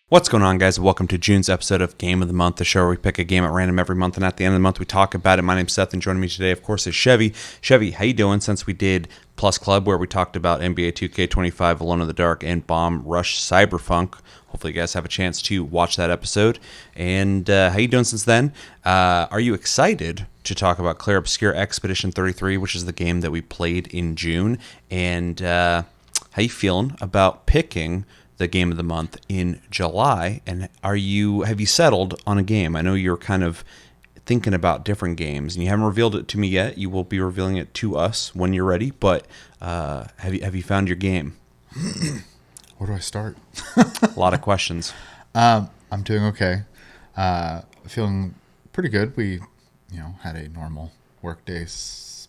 What's going on, guys? Welcome to June's episode of Game of the Month, the show where we pick a game at random every month, and at the end of the month, we talk about it. My name's Seth, and joining me today, of course, is Chevy. Chevy, how you doing? Since we did Plus Club, where we talked about NBA 2K25, Alone in the Dark, and Bomb Rush Cyberpunk. Hopefully, you guys have a chance to watch that episode. And how you doing since then? Are you excited to talk about Clair Obscur Expedition 33, which is the game that we played in June? And how you feeling about picking the game of the month in July? And have you settled on a game? I know you're kind of thinking about different games, and you haven't revealed it to me yet. You will be revealing it to us when you're ready. But have you found your game? Where do I start? A lot of questions. I'm doing okay. Feeling pretty good. We, had a normal work day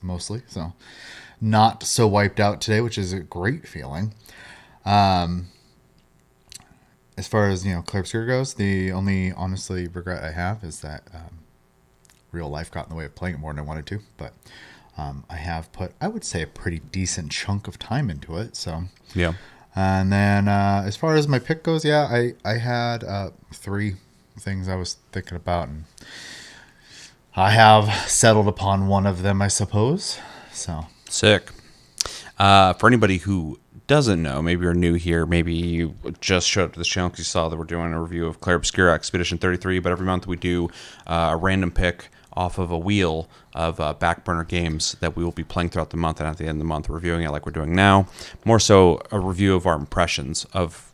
mostly, so not so wiped out today, which is a great feeling. As far as, Clair Obscur goes, the only, honestly, regret I have is that real life got in the way of playing it more than I wanted to. But I have put, I would say, a pretty decent chunk of time into it. So Yeah. And then as far as my pick goes, I had three things I was thinking about. And I have settled upon one of them, I suppose. So Sick. For anybody who doesn't know, maybe you're new here, maybe you just showed up to this channel because you saw that we're doing a review of Clair Obscur Expedition 33, but every month we do a random pick off of a wheel of back burner games that we will be playing throughout the month, and at the end of the month reviewing it like we're doing now. More so a review of our impressions of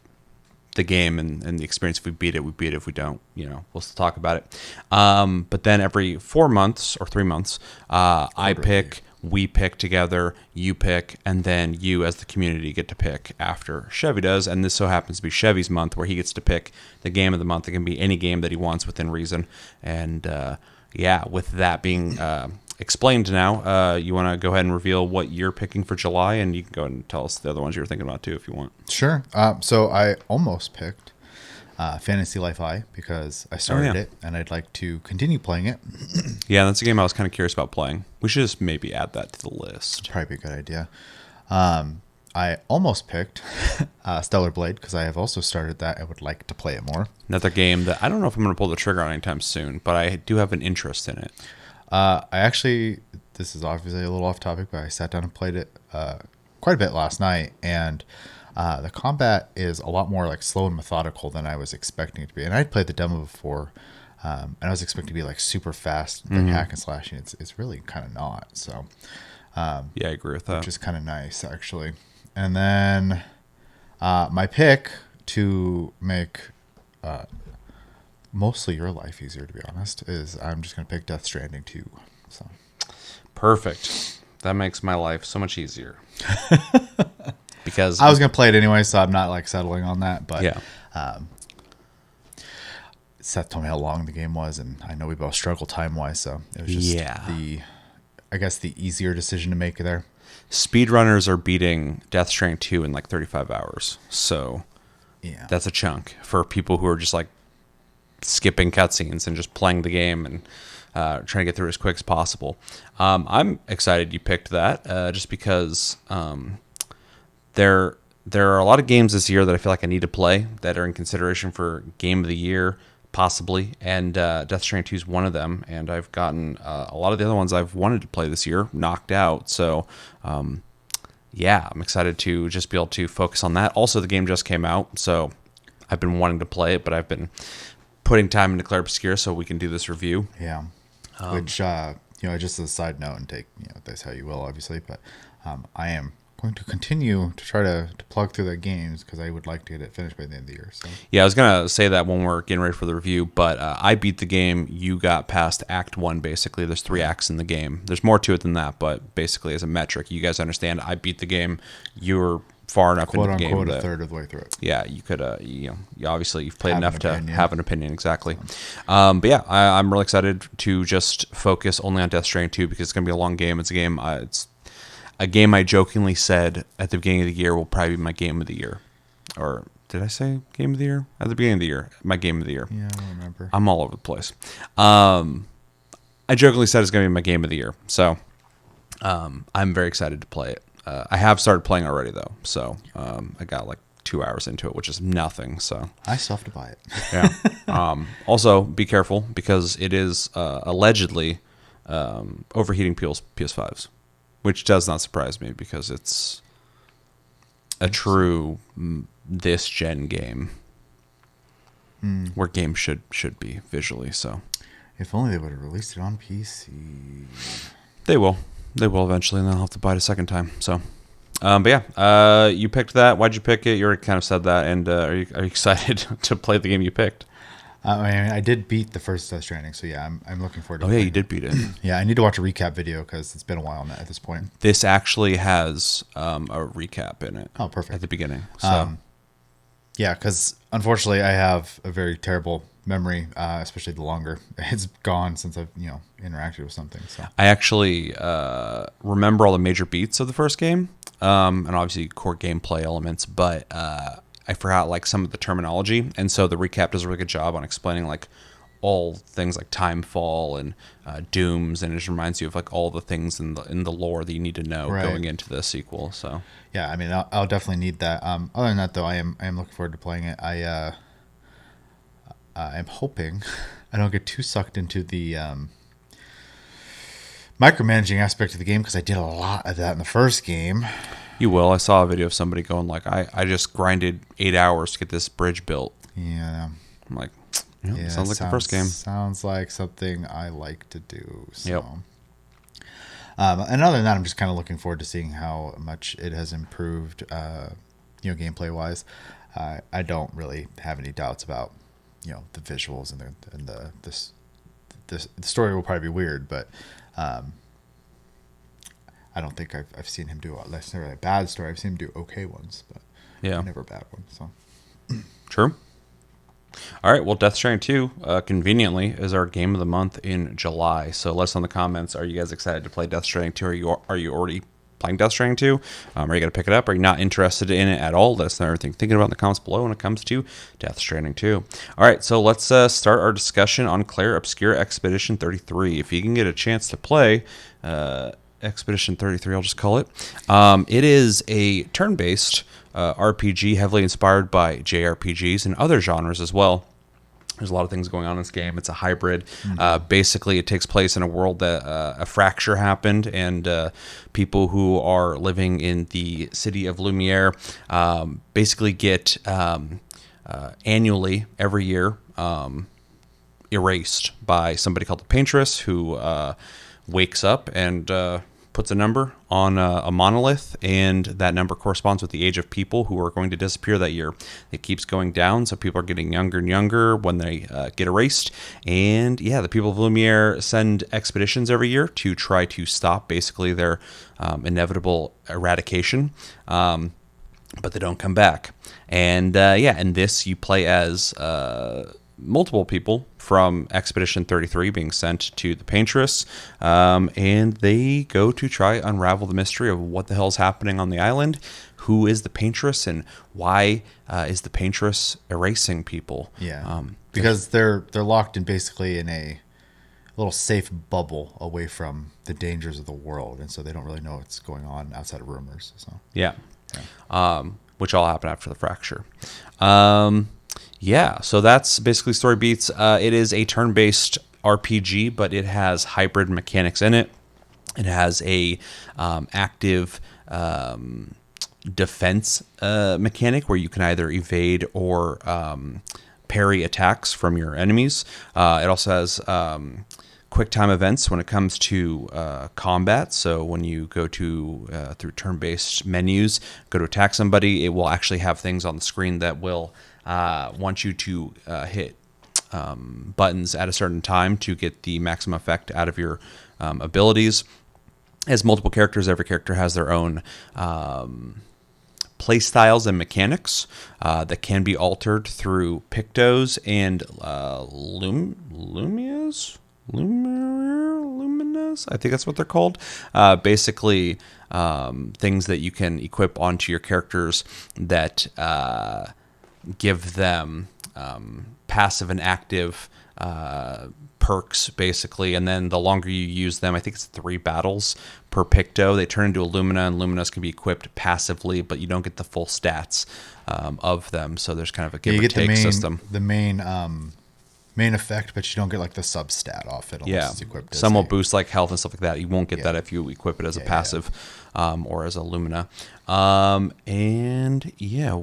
the game and the experience. If we beat it, we beat it. If we don't, we'll still talk about it. But then every 4 months or 3 months, I pick, we pick together, you pick, and then you as the community get to pick after Chevy does. And this so happens to be Chevy's month, where he gets to pick the game of the month. It can be any game that he wants within reason. And with that being explained now, you want to go ahead and reveal what you're picking for July, and you can go ahead and tell us the other ones you're thinking about too if you want. Sure. So I almost picked Fantasy Life I because I started it and I'd like to continue playing it. Yeah, that's a game I was kind of curious about playing. We should just maybe add that to the list. Probably a good idea. I almost picked Stellar Blade because I have also started that. I would like to play it more. Another game that I don't know if I'm going to pull the trigger on anytime soon, but I do have an interest in it. This is obviously a little off topic, but I sat down and played it quite a bit last night, and the combat is a lot more like slow and methodical than I was expecting it to be. And I'd played the demo before, and I was expecting to be like super fast, like hack and slashing. It's really kind of not. So I agree with that. Which is kind of nice, actually. And then my pick to make mostly your life easier, to be honest, is I'm just going to pick Death Stranding 2. So perfect. That makes my life so much easier. Because I was going to play it anyway, so I'm not like settling on that. But yeah. Seth told me how long the game was, and I know we both struggle time-wise, so it was just the easier decision to make there. Speedrunners are beating Death Stranding 2 in like 35 hours. So that's a chunk for people who are just like skipping cutscenes and just playing the game and trying to get through it as quick as possible. I'm excited you picked that just because there are a lot of games this year that I feel like I need to play that are in consideration for Game of the Year, possibly, and Death Stranding 2 is one of them, and I've gotten a lot of the other ones I've wanted to play this year knocked out, so I'm excited to just be able to focus on that. Also, the game just came out, so I've been wanting to play it, but I've been putting time into Clair Obscur so we can do this review. Yeah, which, just as a side note, and take this how you will, obviously, but I am going to continue to try to plug through the games because I would like to get it finished by the end of the year. So. Yeah, I was going to say that when we're getting ready for the review, but I beat the game. You got past Act 1, basically. There's 3 acts in the game. There's more to it than that, but basically as a metric, you guys understand I beat the game. You're far enough into the game. Quote unquote, a third of the way through it. Yeah, you could, you obviously you've played enough to have an opinion, exactly. But yeah, I'm really excited to just focus only on Death Stranding 2 because it's going to be a long game. It's a game, it's a game I jokingly said at the beginning of the year will probably be my game of the year. Or did I say game of the year? At the beginning of the year, my game of the year. Yeah, I don't remember. I'm all over the place. I jokingly said it's going to be my game of the year. So I'm very excited to play it. I have started playing already, though. So I got like 2 hours into it, which is nothing. So I still have to buy it. yeah. Also, be careful because it is allegedly overheating people's PS5s, which does not surprise me because it's a true this gen game where games should be visually. So If only they would have released it on PC. they will eventually, and they'll have to buy it a second time. So. But yeah, you picked that. Why'd you pick it? You already kind of said that. And are you excited to play the game you picked? I did beat the first Death Stranding, so yeah, I'm looking forward to Oh, yeah, you did beat it. Yeah, I need to watch a recap video because it's been a while now at this point. This actually has a recap in it. Oh, perfect. At the beginning. So Yeah, because unfortunately I have a very terrible memory, especially the longer it's gone since I've interacted with something. So I actually remember all the major beats of the first game, and obviously core gameplay elements, but I forgot like some of the terminology, and so the recap does a really good job on explaining like all things like timefall and dooms, and it just reminds you of like all the things in the lore that you need to know going into the sequel. So yeah, I mean I'll definitely need that. Other than that though, I am looking forward to playing it. I'm hoping I don't get too sucked into the micromanaging aspect of the game because I did a lot of that in the first game. you will. I saw a video of somebody going like, I just grinded 8 hours to get this bridge built. Yeah. I'm like, sounds like the first game. Sounds like something I like to do. So. Yep. And other than that, I'm just kind of looking forward to seeing how much it has improved, gameplay wise. I don't really have any doubts about, the visuals and the story will probably be weird, but I don't think I've seen him do necessarily a bad story. I've seen him do okay ones, but never a bad one. So True. All right. Well, Death Stranding 2, conveniently, is our game of the month in July. So let us know in the comments. Are you guys excited to play Death Stranding 2? Are you already playing Death Stranding 2? Are you going to pick it up? Are you not interested in it at all? Let us know everything thinking about in the comments below when it comes to Death Stranding 2. All right. So let's start our discussion on Clair Obscur Expedition 33. If you can get a chance to play Expedition 33, I'll just call it. It is a turn-based RPG heavily inspired by JRPGs and other genres as well. There's a lot of things going on in this game. It's a hybrid. Basically, it takes place in a world that a fracture happened, and people who are living in the city of Lumiere basically get annually, every year, erased by somebody called the Paintress, who wakes up and puts a number on a monolith, and that number corresponds with the age of people who are going to disappear that year. It keeps going down, so people are getting younger and younger when they get erased. And yeah, the people of Lumiere send expeditions every year to try to stop basically their inevitable eradication, but they don't come back. And in this you play as multiple people from Expedition 33 being sent to the Paintress, and they go to try unravel the mystery of what the hell is happening on the island, who is the Paintress, and why is the Paintress erasing people. Because they're locked in basically in a little safe bubble away from the dangers of the world, and so they don't really know what's going on outside of rumors. So which all happen after the fracture. So that's basically story beats. It is a turn-based RPG, but it has hybrid mechanics in it. It has a active defense mechanic where you can either evade or parry attacks from your enemies. It also has quick time events when it comes to combat. So when you go to through turn-based menus, go to attack somebody, it will actually have things on the screen that will want you to hit buttons at a certain time to get the maximum effect out of your abilities. As multiple characters, every character has their own play styles and mechanics that can be altered through pictos and luminas. I think that's what they're called. Basically, things that you can equip onto your characters that give them passive and active perks basically, and then the longer you use them, I think it's 3 battles per Picto, they turn into Illumina, and Luminas can be equipped passively, but you don't get the full stats of them. So there's kind of a give or take system. The main effect, but you don't get like the sub stat off it unless it's equipped. Some will boost like health and stuff like that. You won't get that if you equip it as a passive or as a Lumina. And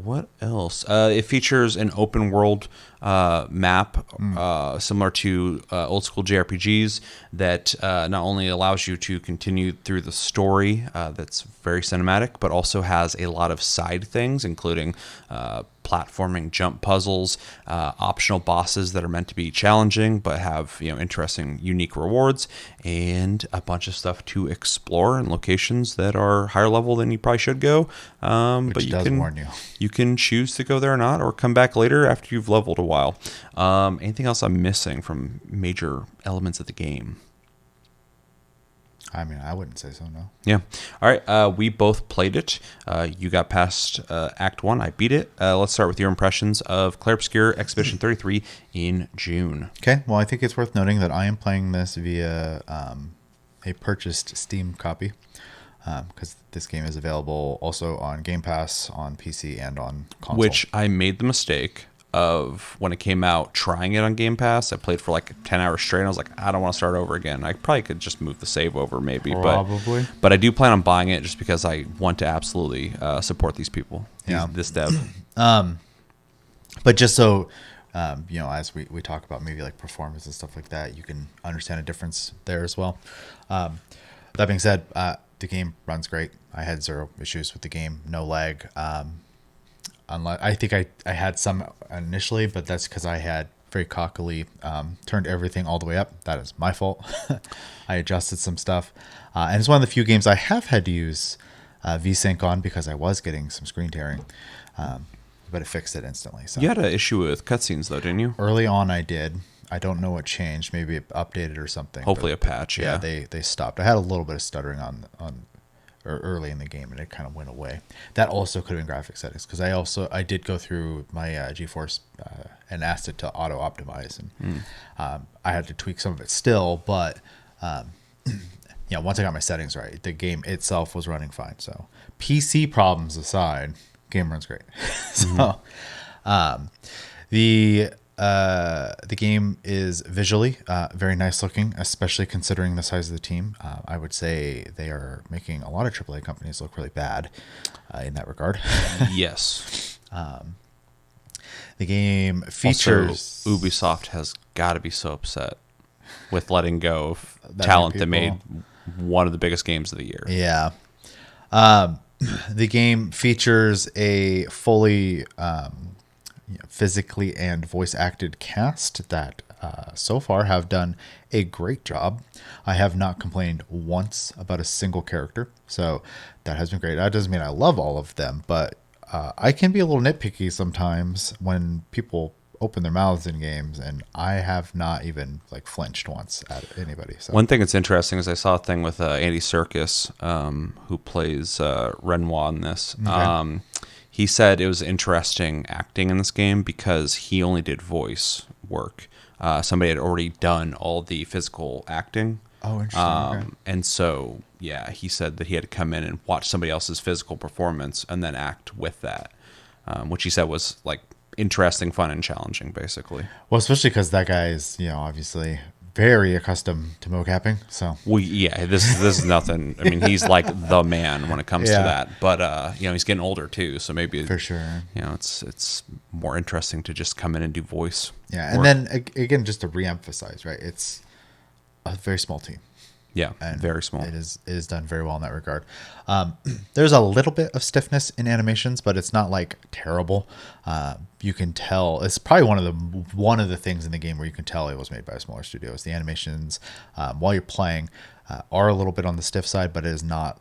what else? It features an open world map similar to old school JRPGs that not only allows you to continue through the story that's very cinematic, but also has a lot of side things, including platforming jump puzzles, optional bosses that are meant to be challenging but have interesting, unique rewards, and a bunch of stuff to explore in locations that are higher level than you probably should go. But you can choose to go there or not, or come back later after you've leveled a while. Anything else I'm missing from major elements of the game? I mean, I wouldn't say so, no. Yeah. All right. We both played it. You got past Act 1. I beat it. Let's start with your impressions of Clair Obscur Expedition 33 in June. Okay. Well, I think it's worth noting that I am playing this via a purchased Steam copy, because this game is available also on Game Pass, on PC, and on console. Which I made the mistake of when it came out, trying it on Game Pass. I played for like 10 hours straight, and I was like, I don't want to start over again. I probably could just move the save over maybe. Probably. But I do plan on buying it just because I want to absolutely support these people, this dev. But just so, as we talk about maybe like performance and stuff like that, you can understand a difference there as well. That being said, the game runs great. I had 0 issues with the game, no lag. I think I had some initially, but that's because I had very cockily turned everything all the way up. That is my fault. I adjusted some stuff. And it's one of the few games I have had to use VSync on because I was getting some screen tearing. But it fixed it instantly. So you had an issue with cutscenes, though, didn't you? Early on, I did. I don't know what changed. Maybe it updated or something. Hopefully a patch, yeah. They stopped. I had a little bit of stuttering on early in the game, and it kind of went away. That also could have been graphic settings, because I did go through my GeForce and asked it to auto optimize, and I had to tweak some of it still, but once I got my settings right, the game itself was running fine. So PC problems aside, game runs great. So the game is visually very nice looking, especially considering the size of the team. I would say they are making a lot of AAA companies look really bad in that regard. Yes. The game features... Also, Ubisoft has got to be so upset with letting go of talent that made one of the biggest games of the year. Yeah. The game features a fully... physically and voice acted cast that so far have done a great job. I have not complained once about a single character, so that has been great. That doesn't mean I love all of them, but I can be a little nitpicky sometimes when people open their mouths in games, and I have not even flinched once at anybody. So one thing that's interesting is I saw a thing with Andy Serkis, who plays Renoir in this. Okay. He said it was interesting acting in this game because he only did voice work. Somebody had already done all the physical acting. Oh, interesting. Okay. And so, he said that he had to come in and watch somebody else's physical performance and then act with that, which he said was interesting, fun, and challenging, basically. Well, especially because that guy is, obviously very accustomed to mocapping. So this is nothing. I mean, he's like the man when it comes to that. But he's getting older too, so maybe for sure. It's more interesting to just come in and do voice. Yeah, and then again, just to reemphasize, right? It's a very small team. Yeah, and very small. It is done very well in that regard. There's a little bit of stiffness in animations, but it's not terrible. You can tell it's probably one of the things in the game where you can tell it was made by a smaller studio. Is the animations while you're playing are a little bit on the stiff side, but it is not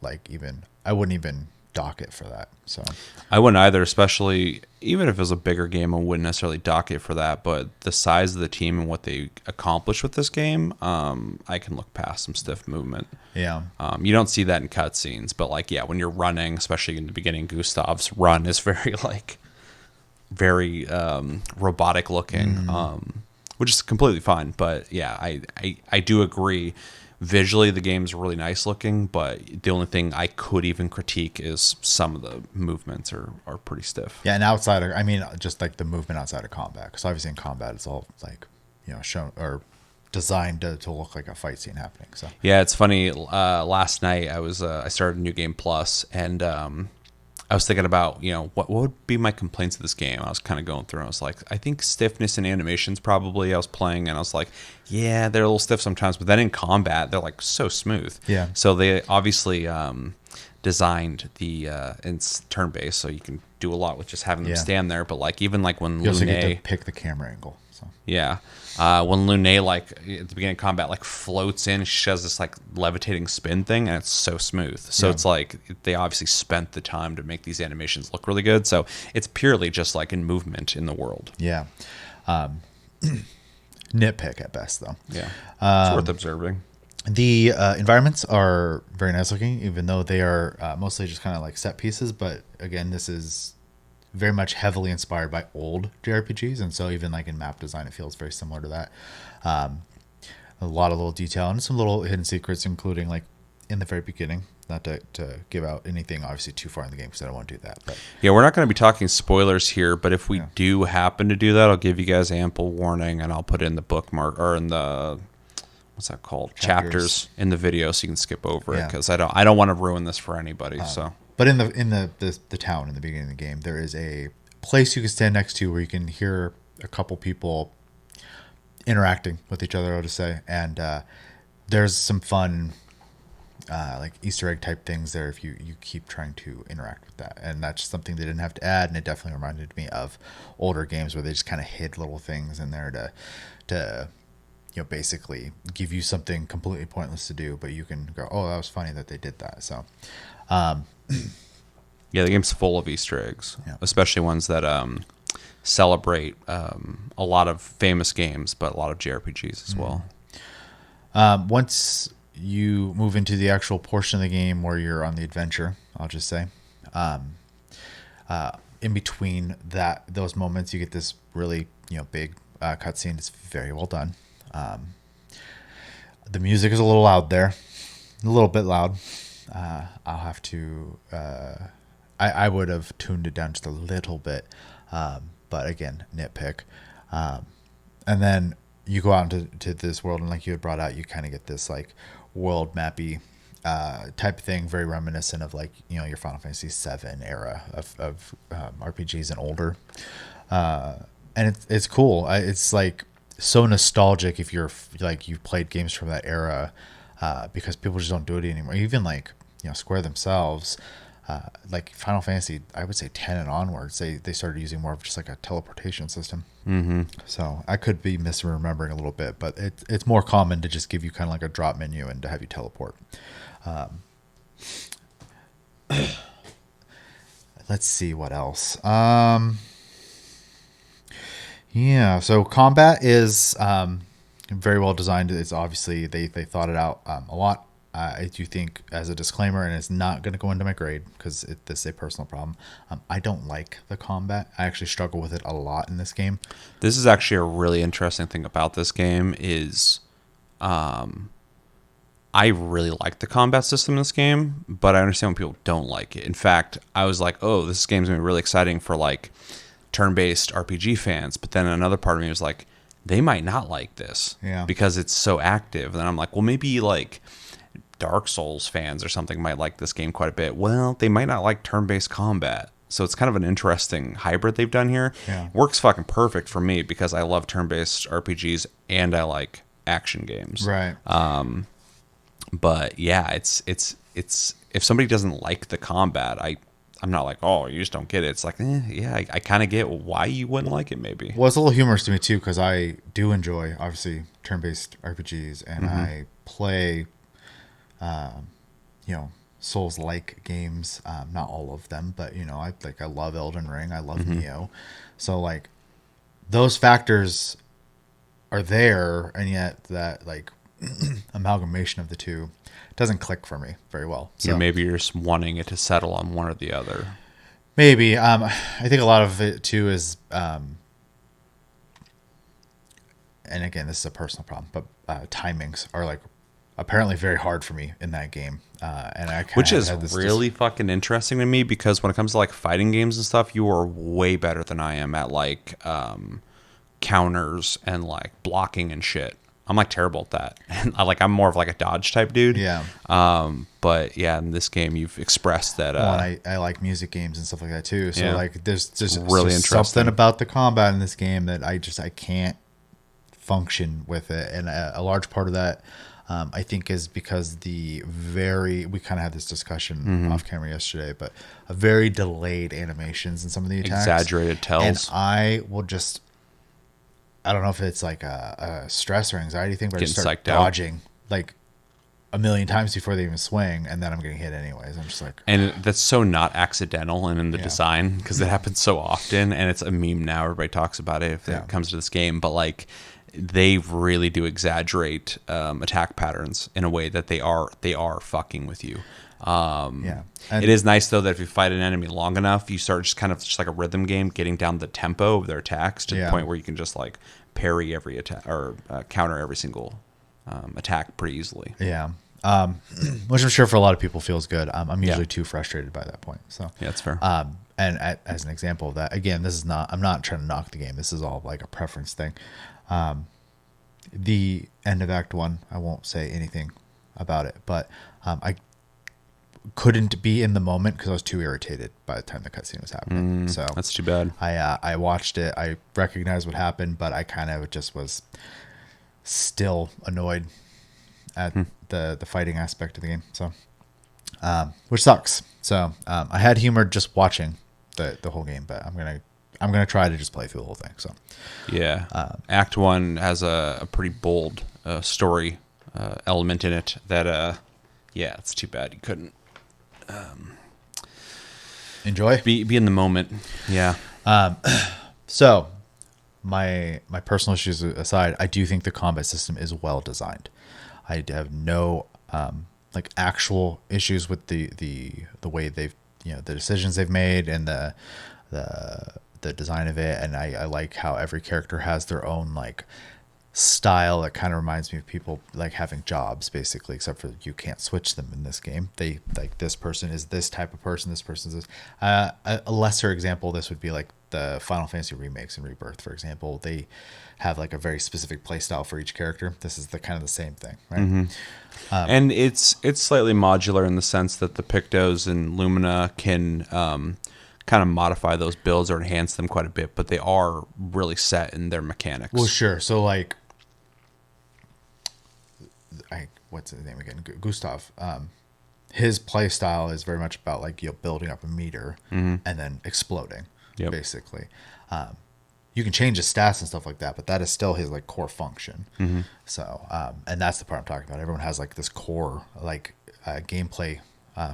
I wouldn't even dock it for that. So I wouldn't either, especially even if it was a bigger game. I wouldn't necessarily dock it for that, but the size of the team and what they accomplished with this game, I can look past some stiff movement. Yeah. You don't see that in cutscenes, but when you're running, especially in the beginning, Gustav's run is very very robotic looking. which is completely fine. But yeah, I do agree. Visually, the game's really nice looking, but the only thing I could even critique is some of the movements are pretty stiff. Yeah, and outside of, I mean, just like the movement outside of combat, because obviously in combat it's all like, shown or designed to look like a fight scene happening. So Yeah, it's funny. Last night I started a new game plus, and I was thinking about what would be my complaints of this game. I was kind of going through. And I was like, I think stiffness and animations probably. I was playing and I was like, yeah, they're a little stiff sometimes, but then in combat they're like so smooth. Yeah. So they obviously designed the it's turn based, so you can do a lot with just having them stand there. But like even like when you also get Lune, to pick the camera angle. So yeah. When Lune, like at the beginning of combat, like floats in, she does this like levitating spin thing, and it's so smooth. So it's like they obviously spent the time to make these animations look really good. So it's purely just like in movement in the world. Yeah. Nitpick at best, though. Yeah, it's worth observing. The environments are very nice looking, even though they are mostly just kind of like set pieces. But again, this is very much heavily inspired by old JRPGs, and so even like in map design, it feels very similar to that. A lot of little detail and some little hidden secrets, including like in the very beginning. Not to give out anything obviously too far in the game because I don't want to do that. But yeah, we're not going to be talking spoilers here, but if we do happen to do that, I'll give you guys ample warning, and I'll put in the bookmark or in the what's that called chapters in the video so you can skip over it because I don't want to ruin this for anybody. So. But in the town in the beginning of the game, there is a place you can stand next to where you can hear a couple people interacting with each other, I would say, and there's some fun like Easter egg type things there if you keep trying to interact with that, and that's something they didn't have to add, and it definitely reminded me of older games where they just kind of hid little things in there to basically give you something completely pointless to do, but you can go, oh, that was funny that they did that. So. Yeah, the game's full of Easter eggs, especially ones that celebrate a lot of famous games, but a lot of JRPGs as well. Once you move into the actual portion of the game where you're on the adventure, I'll just say, in between those moments, you get this really big cutscene. It's very well done. The music is a little loud there, a little bit loud. I'll have to. I would have tuned it down just a little bit, but again, nitpick. And then you go out into this world, and like you had brought out, you kind of get this like world mappy type thing, very reminiscent of like your Final Fantasy VII era of RPGs and older. And it's cool. It's like so nostalgic if you're like you've played games from that era, because people just don't do it anymore. Even like Square themselves, like Final Fantasy, I would say 10 and onwards, they started using more of just like a teleportation system. Mm-hmm. So I could be misremembering a little bit, but it's more common to just give you kind of like a drop menu and to have you teleport. Let's see what else. Yeah, so combat is very well designed. It's obviously they thought it out a lot. I do think, as a disclaimer, and it's not going to go into my grade because this is a personal problem, I don't like the combat. I actually struggle with it a lot in this game. This is actually a really interesting thing about this game is I really like the combat system in this game, but I understand when people don't like it. In fact, I was like, oh, this game's going to be really exciting for like turn-based RPG fans, but then another part of me was like, they might not like this because it's so active. And I'm like, well, maybe like Dark Souls fans or something might like this game quite a bit. Well, they might not like turn-based combat. So it's kind of an interesting hybrid they've done here. Yeah. Works fucking perfect for me because I love turn-based RPGs and I like action games. Right. But yeah, it's if somebody doesn't like the combat, I'm not like, oh, you just don't get it. It's like, I kind of get why you wouldn't like it maybe. Well, it's a little humorous to me too because I do enjoy obviously turn-based RPGs and I play Souls-like games, not all of them, but I love Elden Ring, I love Neo, so like those factors are there, and yet that like amalgamation of the two doesn't click for me very well. So maybe you're just wanting it to settle on one or the other. Maybe I think a lot of it too is and again, this is a personal problem, but timings are like apparently very hard for me in that game. And I kind Which of is had this really fucking interesting to me, because when it comes to like fighting games and stuff, you are way better than I am at like counters and like blocking and shit. I'm like terrible at that. And I'm more of like a dodge type dude. Yeah. But yeah, in this game you've expressed that and I like music games and stuff like that too. So Yeah. like there's Really just interesting. something about the combat in this game that I can't function with it. And a large part of that I think is because we kind of had this discussion off camera yesterday, but a very delayed animations in some of the attacks. Exaggerated tells. And I will just, I don't know if it's like a stress or anxiety thing, but I Getting just start psyched out. dodging like a million times before they even swing, and then I'm getting hit anyways. I'm just like, And that's so not accidental and in the Yeah. design, because it happens so often, and it's a meme now. Everybody talks about it if Yeah. it comes to this game, but like they really do exaggerate attack patterns in a way that they are fucking with you. yeah. And It is nice though that if you fight an enemy long enough, you start just like a rhythm game, getting down the tempo of their attacks to the Yeah. point where you can just like parry every attack or counter every single attack pretty easily. Yeah. Which I'm sure for a lot of people feels good. I'm usually Yeah. too frustrated by that point. So, Yeah, that's fair. and as an example of that, again, I'm not trying to knock the game. This is all like a preference thing. The end of Act 1, I won't say anything about it, but I couldn't be in the moment because I was too irritated by the time the cutscene was happening. So That's too bad. I watched it. I recognized what happened, but I kind of just was still annoyed at the fighting aspect of the game. So, which sucks. So I had humor just watching the whole game, but I'm gonna try to just play through the whole thing. So Yeah. Act 1 has a pretty bold story element in it that, yeah, it's too bad you couldn't enjoy. be in the moment. Yeah. So my personal issues aside, I do think the combat system is well designed. I have no like actual issues with the way they've the decisions they've made and the design of it, and I like how every character has their own like style that kind of reminds me of people like having jobs basically, except for you can't switch them in this game. They like this person is this type of person, this person is this. A lesser example of this would be like the Final Fantasy remakes and Rebirth, for example. They have like a very specific play style for each character. This is the kind of the same thing, right? And it's slightly modular in the sense that the Pictos and Lumina can kind of modify those builds or enhance them quite a bit, but they are really set in their mechanics. Well, sure. So like, what's his name again? Gustav. His play style is very much about like building up a meter and then exploding, Yep. basically. You can change his stats and stuff like that, but that is still his like core function. So, and that's the part I'm talking about. Everyone has like this core like gameplay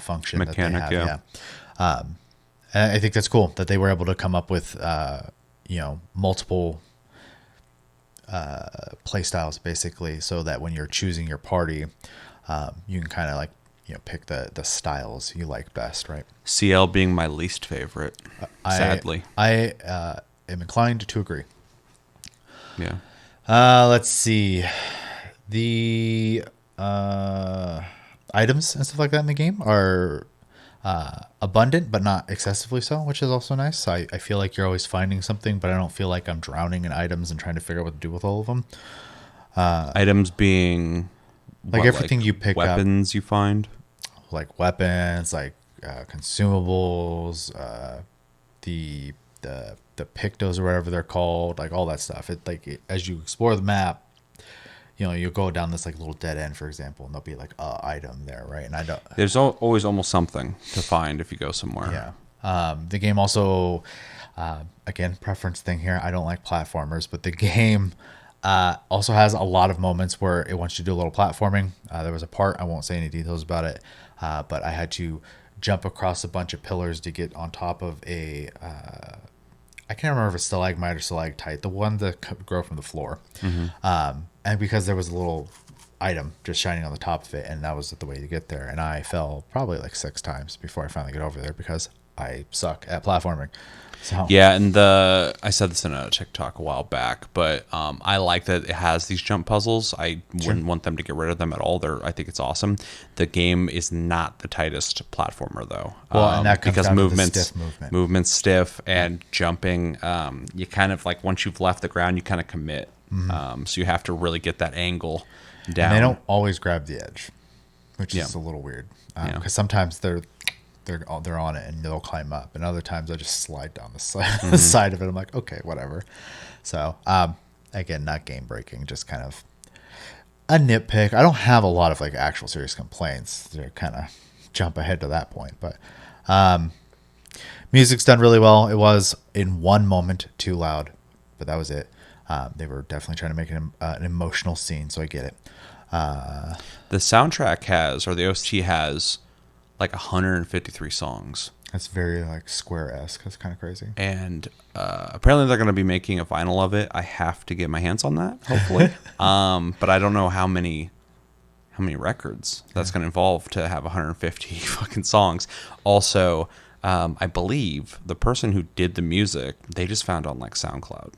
function Mechanic, that they have. yeah. Yeah. And I think that's cool that they were able to come up with multiple play styles basically, so that when you're choosing your party, you can kind of like pick the styles you like best, right? CL being my least favorite, sadly. I am inclined to agree. Yeah. Let's see. The items and stuff like that in the game are abundant, but not excessively so, which is also nice. So I feel like you're always finding something, but I don't feel like I'm drowning in items and trying to figure out what to do with all of them. Items being Like everything you pick up. weapons you find. Like weapons, like consumables, the pictos or whatever they're called, like all that stuff. As you explore the map, you'll go down this like little dead end, for example, and there'll be like a item there, right? And I don't. There's always almost something to find if you go somewhere. Yeah. The game also, again, preference thing here. I don't like platformers, but the game also has a lot of moments where it wants you to do a little platforming. There was a part, I won't say any details about it, but I had to jump across a bunch of pillars to get on top of a, I can't remember if it's stalagmite or stalactite, the one that grow from the floor. And because there was a little item just shining on the top of it, and that was the way to get there. And I fell probably like 6 times before I finally get over there because I suck at platforming. So Yeah, and I said this in a TikTok a while back, but I like that it has these jump puzzles. I wouldn't want them to get rid of them at all. I think it's awesome. The game is not the tightest platformer though, well, and that comes because down to the stiff movement's stiff, and jumping. You kind of like once you've left the ground, you kind of commit. So you have to really get that angle down. And they don't always grab the edge, which is a little weird. Because sometimes they're on it and they'll climb up, and other times they'll just slide down the side of it. I'm like, okay, whatever. So again, not game breaking, just kind of a nitpick. I don't have a lot of like actual serious complaints. They kind of jump ahead to that point, but music's done really well. It was in one moment too loud, but that was it. They were definitely trying to make an emotional scene, so I get it. The soundtrack has, or the OST has, like 153 songs. That's very like Square-esque. That's kind of crazy. And apparently they're going to be making a vinyl of it. I have to get my hands on that, hopefully. But I don't know how many records that's going to involve to have 150 fucking songs. Also, I believe the person who did the music, they just found on like SoundCloud.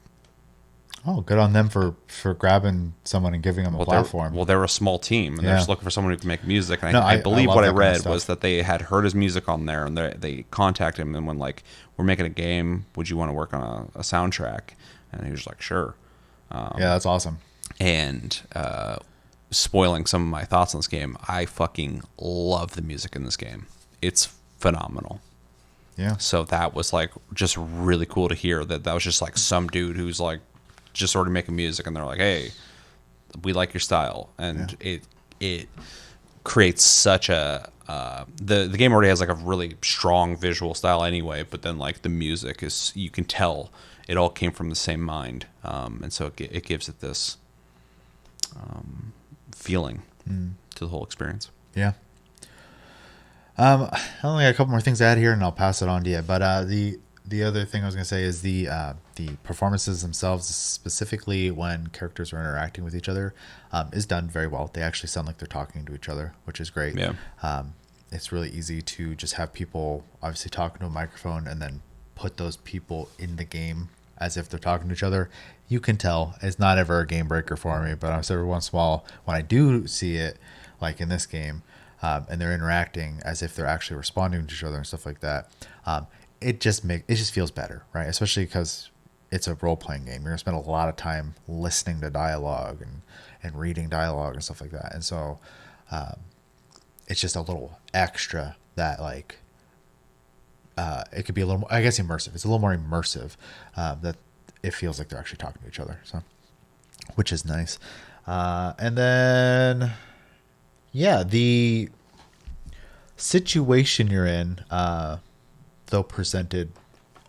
Oh, good on them for grabbing someone and giving them a platform. They're a small team, and they're just looking for someone who can make music. And I believe love what I that kind of read stuff. was that they had heard his music on there, and they contacted him and went like, "We're making a game. Would you want to work on a soundtrack?" And he was like, "Sure." Yeah, that's awesome. And spoiling some of my thoughts on this game, I fucking love the music in this game. It's phenomenal. Yeah. So that was like just really cool to hear that was just like some dude who's like just sort of making music, and they're like, "Hey, we like your style," and it creates such a the game already has like a really strong visual style anyway, but then like the music is, you can tell it all came from the same mind, and so it gives it this feeling to the whole experience. Yeah. I only got a couple more things to add here, and I'll pass it on to you. But the other thing I was going to say is the performances themselves, specifically when characters are interacting with each other, is done very well. They actually sound like they're talking to each other, which is great. Yeah. It's really easy to just have people obviously talking to a microphone and then put those people in the game as if they're talking to each other. You can tell it's not ever a game breaker for me, but every once in a while when I do see it, like in this game, and they're interacting as if they're actually responding to each other and stuff like that, it just feels better, right? Especially because it's a role-playing game. You're gonna spend a lot of time listening to dialogue and reading dialogue and stuff like that, and so it's just a little extra that like it could be a little more, I guess, immersive. It's a little more immersive, that it feels like they're actually talking to each other, so which is nice. And then the situation you're in, though presented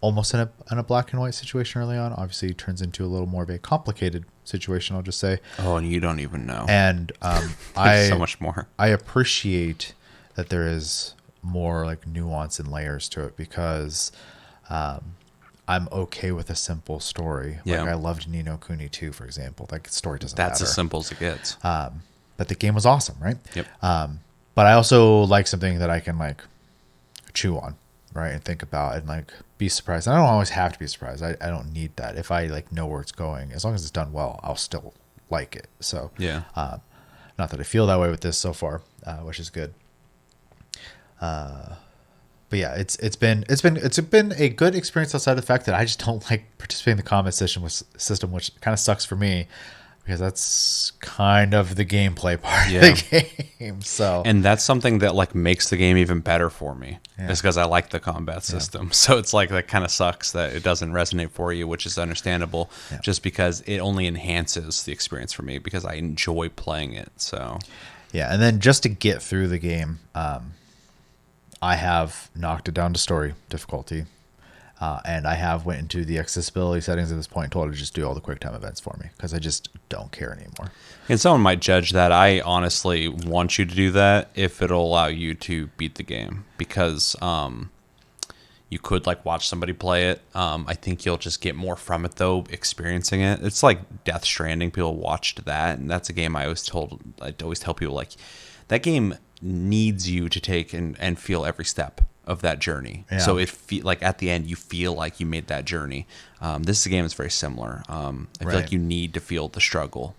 almost in a black and white situation early on, obviously turns into a little more of a complicated situation, I'll just say. Oh, and you don't even know. And so much more. I appreciate that there is more like nuance and layers to it, because I'm okay with a simple story. Yeah. Like I loved Ni no Kuni 2, for example. Like the story doesn't That's matter. as simple as it gets. But the game was awesome, right? Yep. But I also like something that I can like chew on, right, and think about and like be surprised. And I don't always have to be surprised. I don't need that. If I like know where it's going, as long as it's done well, I'll still like it. So Yeah. not that I feel that way with this so far, which is good. But yeah, it's been a good experience outside of the fact that I just don't like participating in the combat system, which kind of sucks for me, because that's kind of the gameplay part of the game. So, and that's something that like makes the game even better for me. Yeah. It's because I like the combat system. So it's like that kind of sucks that it doesn't resonate for you, which is understandable, just because it only enhances the experience for me because I enjoy playing it. So yeah, and then just to get through the game, I have knocked it down to story difficulty, and I have went into the accessibility settings at this point and told it to just do all the quick time events for me, because I just don't care anymore. And someone might judge that. I honestly want you to do that if it'll allow you to beat the game, because you could like watch somebody play it. I think you'll just get more from it though, experiencing it. It's like Death Stranding. People watched that, and that's a game I'd always tell people like that game needs you to take and feel every step of that journey. Yeah. So like at the end, you feel like you made that journey. This game is very similar. I feel like you need to feel the struggle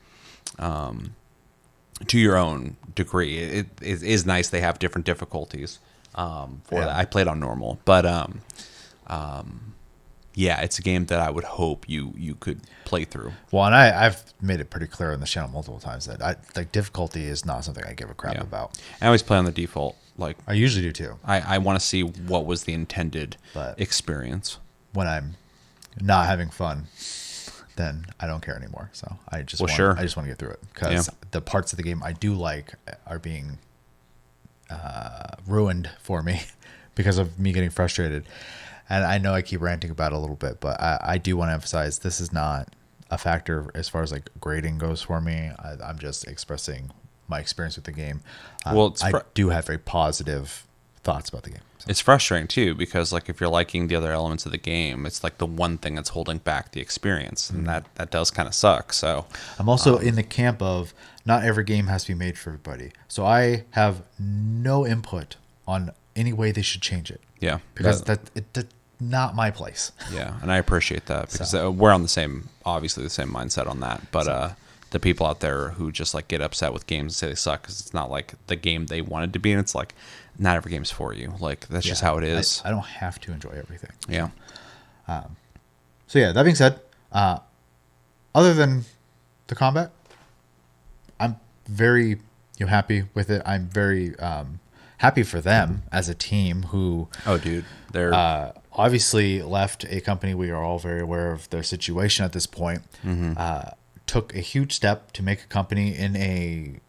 to your own degree. It is nice they have different difficulties for that. I played on normal, but yeah, it's a game that I would hope you could play through. Well, and I've made it pretty clear on the channel multiple times that difficulty is not something I give a crap about. I always play on the default. Like I usually do too. I want to see what was the intended experience. When I'm not having fun, then I don't care anymore. So I just want to get through it because the parts of the game I do like are being ruined for me because of me getting frustrated. And I know I keep ranting about it a little bit, but I do want to emphasize this is not a factor as far as like grading goes for me. I'm just expressing my experience with the game. Well, I do have very positive thoughts about the game. So. It's frustrating too because like if you're liking the other elements of the game, it's like the one thing that's holding back the experience, and that does kind of suck. So I'm also in the camp of not every game has to be made for everybody. So I have no input on any way they should change it. Yeah, because that's not my place. Yeah, and I appreciate that because we're on obviously the same mindset on that. But the people out there who just like get upset with games and say they suck because it's not like the game they wanted to be, and it's like not every game's for you. Like that's just how it is. I don't have to enjoy everything. Yeah. So yeah, that being said, other than the combat, I'm very happy with it. I'm very happy for them as a team who they're obviously left a company we are all very aware of their situation at this point. Took a huge step to make a company in a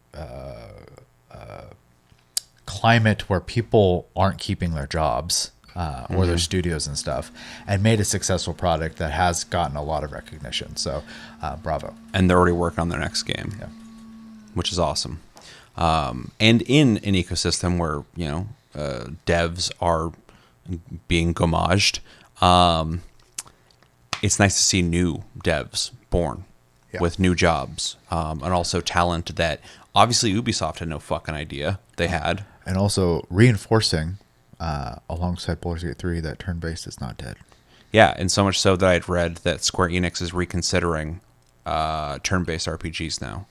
climate where people aren't keeping their jobs or their studios and stuff, and made a successful product that has gotten a lot of recognition. So bravo. And they're already working on their next game, which is awesome. And in an ecosystem where devs are being gommaged, it's nice to see new devs born with new jobs, and also talent that obviously Ubisoft had no fucking idea they had. And also reinforcing alongside Baldur's Gate 3 that turn-based is not dead. Yeah, and so much so that I'd read that Square Enix is reconsidering turn-based RPGs now.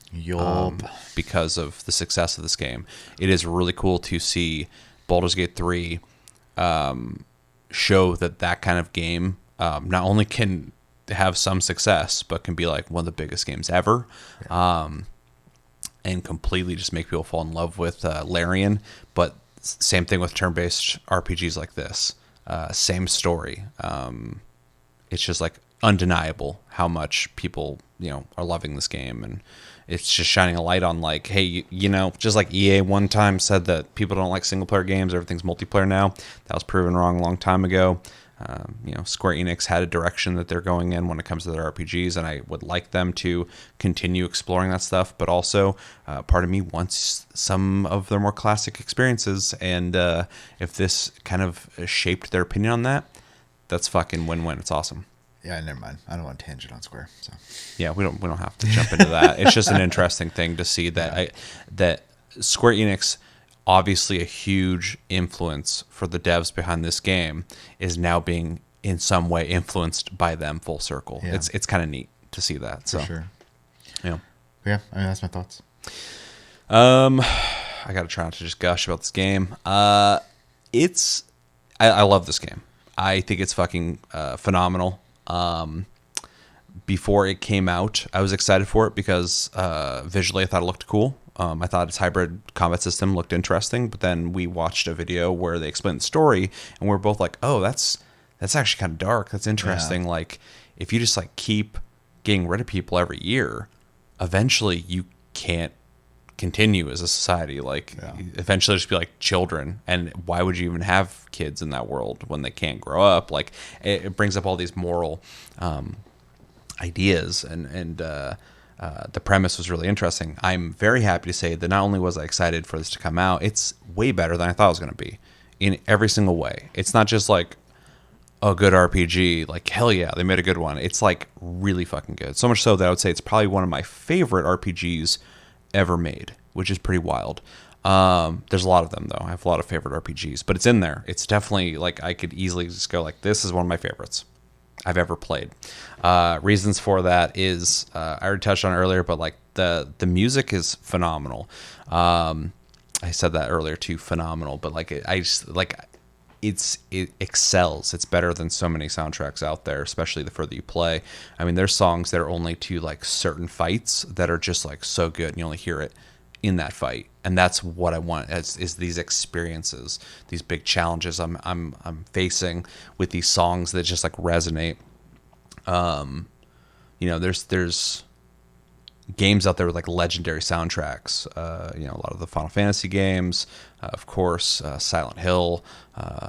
Because of the success of this game. It is really cool to see Baldur's Gate 3 show that kind of game not only can have some success, but can be like one of the biggest games ever, and completely just make people fall in love with Larian. But same thing with turn-based RPGs like this. Same story. It's just like undeniable how much people are loving this game, and it's just shining a light on like, hey, just like EA one time said that people don't like single player games, everything's multiplayer now. That was proven wrong a long time ago. Square Enix had a direction that they're going in when it comes to their RPGs, and I would like them to continue exploring that stuff. But also, part of me wants some of their more classic experiences, and if this kind of shaped their opinion on that, that's fucking win-win. It's awesome. Yeah, never mind. I don't want to tangent on Square. So yeah, we don't have to jump into that. It's just an interesting thing to see that that Square Enix, obviously a huge influence for the devs behind this game, is now being in some way influenced by them full circle. Yeah. It's kind of neat to see that. For sure. Yeah. Yeah, I mean, that's my thoughts. I got to try not to just gush about this game. I love this game. I think it's fucking phenomenal. Before it came out, I was excited for it because visually I thought it looked cool. I thought its hybrid combat system looked interesting, but then we watched a video where they explained the story, and we're both like, oh, that's actually kind of dark. That's interesting. Yeah. Like, if you just like keep getting rid of people every year, eventually you can't continue as a society. Like, eventually just be like children, and why would you even have kids in that world when they can't grow up? Like, it brings up all these moral ideas, and the premise was really interesting. I'm very happy to say that not only was I excited for this to come out, it's way better than I thought it was going to be in every single way. It's not just like a good RPG, like hell yeah, they made a good one. It's like really fucking good. So much so that I would say it's probably one of my favorite RPGs ever made, which is pretty wild. There's a lot of them though. I have a lot of favorite RPGs, but it's in there. It's definitely like I could easily just go like, this is one of my favorites I've ever played. Reasons for that is I already touched on it earlier, but like the music is phenomenal. I said that earlier too, phenomenal. But like I just like it excels. It's better than so many soundtracks out there, especially the further you play. I mean, there's songs that are only to like certain fights that are just like so good, and you only hear it in that fight. And that's what I want is these experiences, these big challenges I'm facing with these songs that just like resonate. There's games out there with like legendary soundtracks. A lot of the Final Fantasy games, of course, Silent Hill,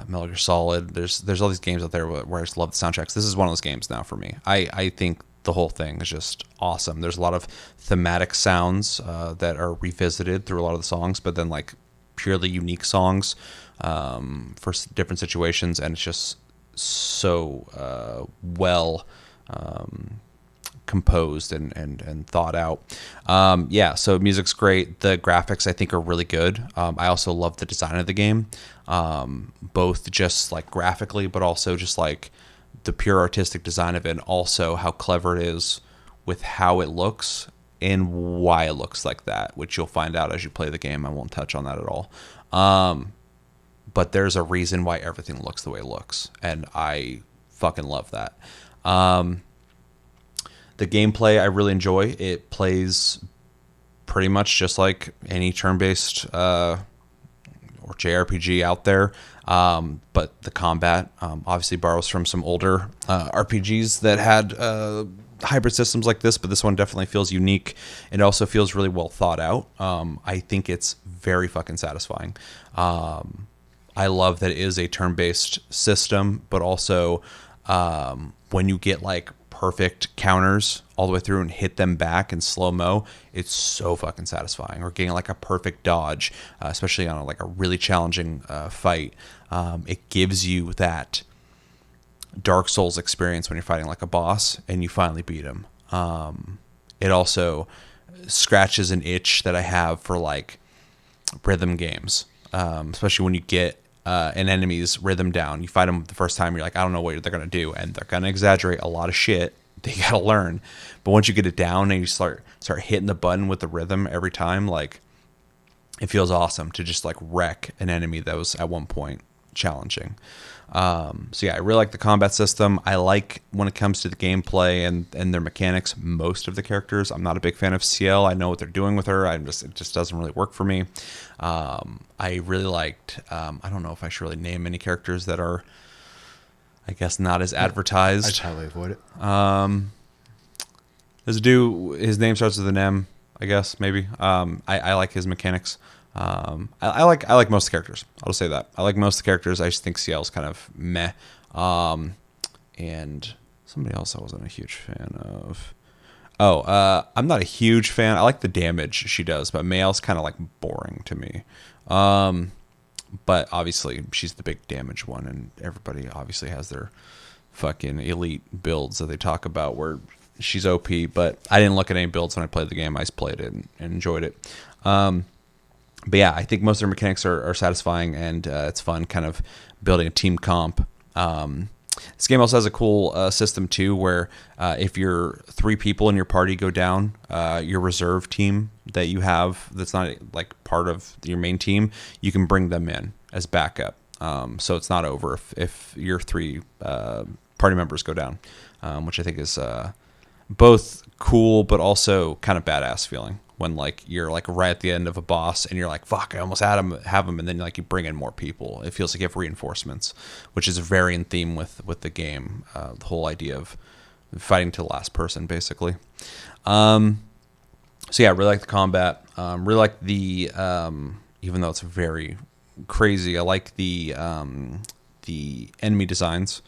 Metal Gear Solid. There's all these games out there where I just love the soundtracks. This is one of those games now for me. I think the whole thing is just awesome. There's a lot of thematic sounds that are revisited through a lot of the songs, but then like purely unique songs for different situations, and it's just so well composed and thought out. So music's great. The graphics I think are really good. I also love the design of the game, both just like graphically, but also just like the pure artistic design of it, and also how clever it is with how it looks and why it looks like that, which you'll find out as you play the game. I won't touch on that at all. But there's a reason why everything looks the way it looks, and I fucking love that. The gameplay I really enjoy. It plays pretty much just like any turn-based or JRPG out there, but the combat obviously borrows from some older RPGs that had hybrid systems like this, but this one definitely feels unique. It also feels really well thought out. I think it's very fucking satisfying. I love that it is a turn-based system, but also when you get like perfect counters all the way through and hit them back in slow-mo, it's so fucking satisfying. Or getting like a perfect dodge, especially on like a really challenging fight. It gives you that Dark Souls experience when you're fighting like a boss and you finally beat him. It also scratches an itch that I have for like rhythm games, especially when you get an enemy's rhythm down. You fight them the first time, you're like, I don't know what they're going to do, and they're going to exaggerate a lot of shit that you got to learn. But once you get it down and you start hitting the button with the rhythm every time, like it feels awesome to just like wreck an enemy that was at one point challenging. I really like the combat system. I like when it comes to the gameplay and their mechanics, most of the characters. I'm not a big fan of CL. I know what they're doing with her. It just doesn't really work for me. I really liked, I don't know if I should really name any characters that are, I guess, not as advertised. I totally avoid it. There's a dude, his name starts with an M, I guess, maybe. I like his mechanics. I like most of the characters. I'll just say that. I like most of the characters. I just think CL's kind of meh. And somebody else I wasn't a huge fan of. I'm not a huge fan. I like the damage she does, but Mayal's kind of like boring to me. But obviously she's the big damage one, and everybody obviously has their fucking elite builds that they talk about where she's OP, but I didn't look at any builds when I played the game. I just played it and enjoyed it. But yeah, I think most of their mechanics are satisfying, and it's fun kind of building a team comp. This game also has a cool system too, where if you're 3 people in your party go down, your reserve team that you have that's not like part of your main team, you can bring them in as backup. So it's not over if your 3 party members go down, which I think is both cool but also kind of badass feeling. When like you're like right at the end of a boss and you're like, fuck, I almost have him, and then like you bring in more people. It feels like you have reinforcements, which is very in theme with the game. The whole idea of fighting to the last person, basically. I really like the combat. Really like the even though it's very crazy, I like the enemy designs.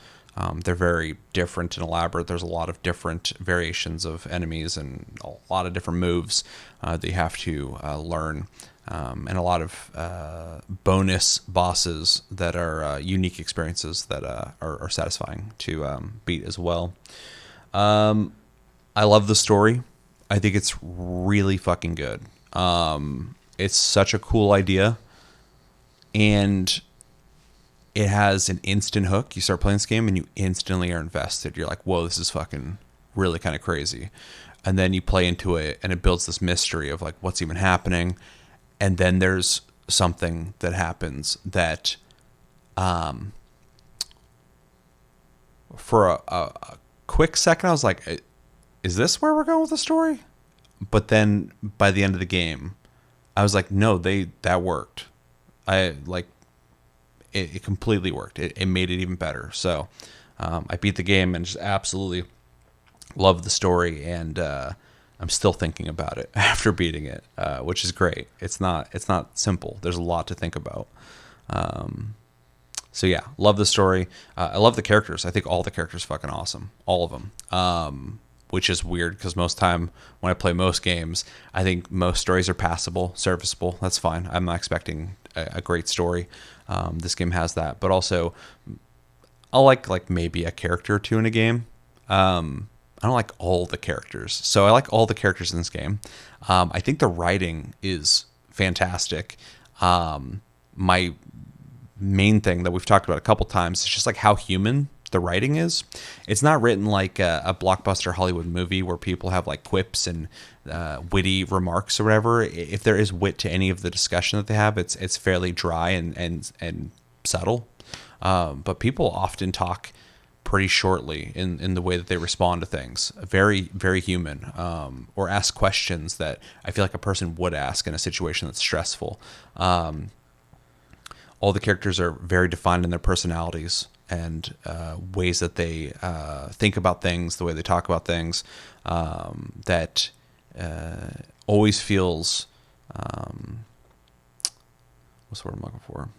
They're very different and elaborate. There's a lot of different variations of enemies and a lot of different moves that you have to learn, and a lot of bonus bosses that are unique experiences that are satisfying to beat as well. I love the story. I think it's really fucking good. it's such a cool idea, and it has an instant hook. You start playing this game and you instantly are invested. You're like, whoa, this is fucking really kind of crazy. And then you play into it and it builds this mystery of like what's even happening. And then there's something that happens that for a quick second I was like, is this where we're going with the story? But then by the end of the game, I was like, no, that worked. I like it completely worked. It made it even better. So I beat the game and just absolutely loved the story, and I'm still thinking about it after beating it, which is great. It's not simple. There's a lot to think about. So yeah, love the story. I love the characters. I think all the characters are fucking awesome, all of them. Which is weird because most time when I play most games, I think most stories are passable, serviceable. That's fine. I'm not expecting a great story. This game has that, but also I like maybe a character or two in a game. I don't like all the characters, so I like all the characters in this game. I think the writing is fantastic. My main thing that we've talked about a couple times is just like how human the writing is. It's not written like a blockbuster Hollywood movie where people have like quips and witty remarks or whatever. If there is wit to any of the discussion that they have, it's fairly dry and subtle. But people often talk pretty shortly in the way that they respond to things. Very, very human. Or ask questions that I feel like a person would ask in a situation that's stressful. All the characters are very defined in their personalities and ways that they think about things, the way they talk about things, that always feels, what's the word I'm looking for?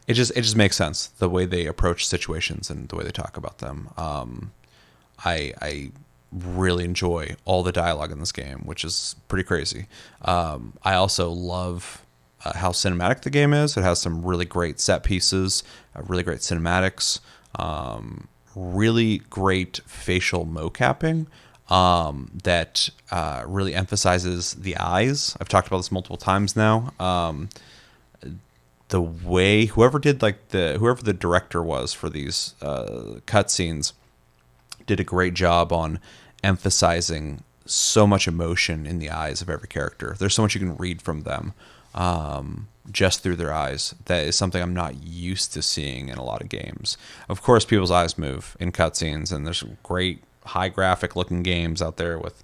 It just makes sense, the way they approach situations and the way they talk about them. I really enjoy all the dialogue in this game, which is pretty crazy. I also love how cinematic the game is. It has some really great set pieces, really great cinematics, really great facial mocapping that really emphasizes the eyes. I've talked about this multiple times now. The way whoever the director was for these cutscenes did a great job on emphasizing so much emotion in the eyes of every character. There's so much you can read from them just through their eyes. That is something I'm not used to seeing in a lot of games. Of course, people's eyes move in cutscenes, and there's some great high graphic looking games out there with,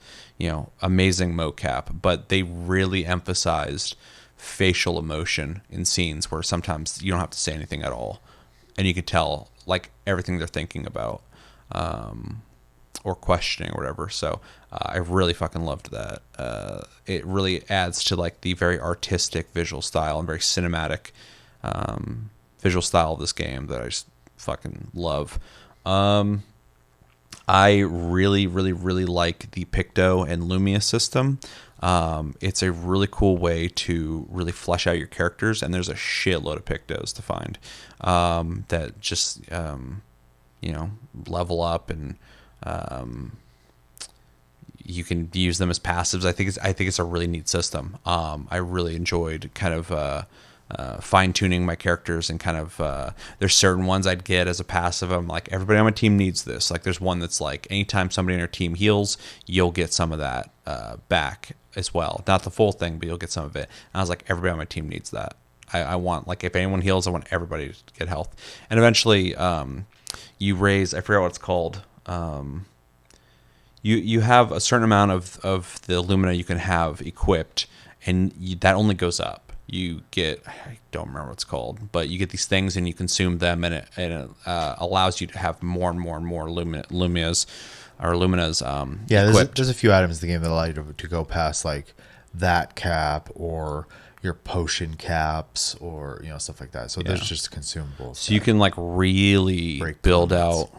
amazing mocap, but they really emphasized facial emotion in scenes where sometimes you don't have to say anything at all, and you can tell like everything they're thinking about or questioning or whatever. So I really fucking loved that. It really adds to like the very artistic visual style and very cinematic visual style of this game that I just fucking love. I really, really, really like the Picto and Lumia system. It's a really cool way to really flesh out your characters, and there's a shitload of Pictos to find that just level up, and you can use them as passives. I think it's a really neat system. I really enjoyed kind of fine tuning my characters, and kind of there's certain ones I'd get as a passive. I'm like, everybody on my team needs this. Like there's one that's like, anytime somebody in your team heals, you'll get some of that back as well. Not the full thing, but you'll get some of it. And I was like, everybody on my team needs that. I want, like, if anyone heals, I want everybody to get health. And eventually you raise, I forget what it's called. You have a certain amount of the Lumina you can have equipped, and that only goes up. You get, I don't remember what it's called, but you get these things and you consume them, and it allows you to have more and more and more Luminas. There's a few items in the game that allow you to go past like that cap or your potion caps or stuff like that. So there's just consumables. So you can like really build out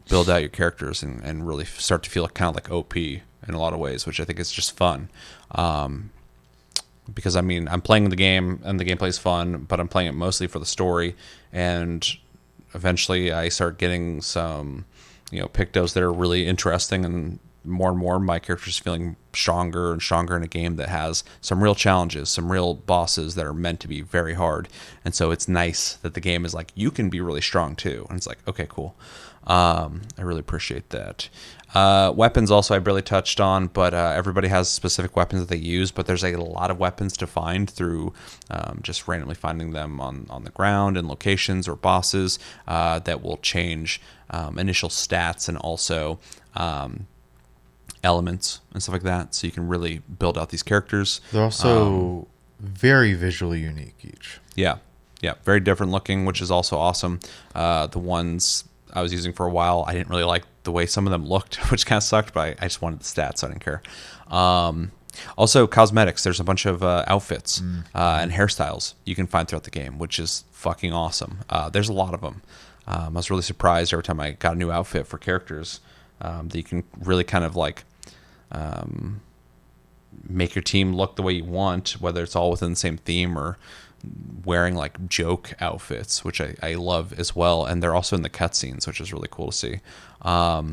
your characters and really start to feel kind of like OP in a lot of ways, which I think is just fun. Because I'm playing the game and the gameplay is fun, but I'm playing it mostly for the story, and eventually I start getting some Pictos that are really interesting and more and more my character's feeling stronger and stronger in a game that has some real challenges, some real bosses that are meant to be very hard. And so it's nice that the game is like, you can be really strong too. And it's like, okay, cool. I really appreciate that. Weapons also I barely touched on, but everybody has specific weapons that they use, but there's a lot of weapons to find through just randomly finding them on the ground in locations or bosses that will change initial stats and also elements and stuff like that. So you can really build out these characters. They're also very visually unique each. Yeah. Yeah. Very different looking, which is also awesome. The ones I was using for a while, I didn't really like the way some of them looked, which kind of sucked, but I just wanted the stats, so I didn't care. Also, cosmetics. There's a bunch of outfits and hairstyles you can find throughout the game, which is fucking awesome. There's a lot of them. I was really surprised every time I got a new outfit for characters that you can really kind of like make your team look the way you want, whether it's all within the same theme or wearing like joke outfits, which I love as well. And they're also in the cutscenes, which is really cool to see. I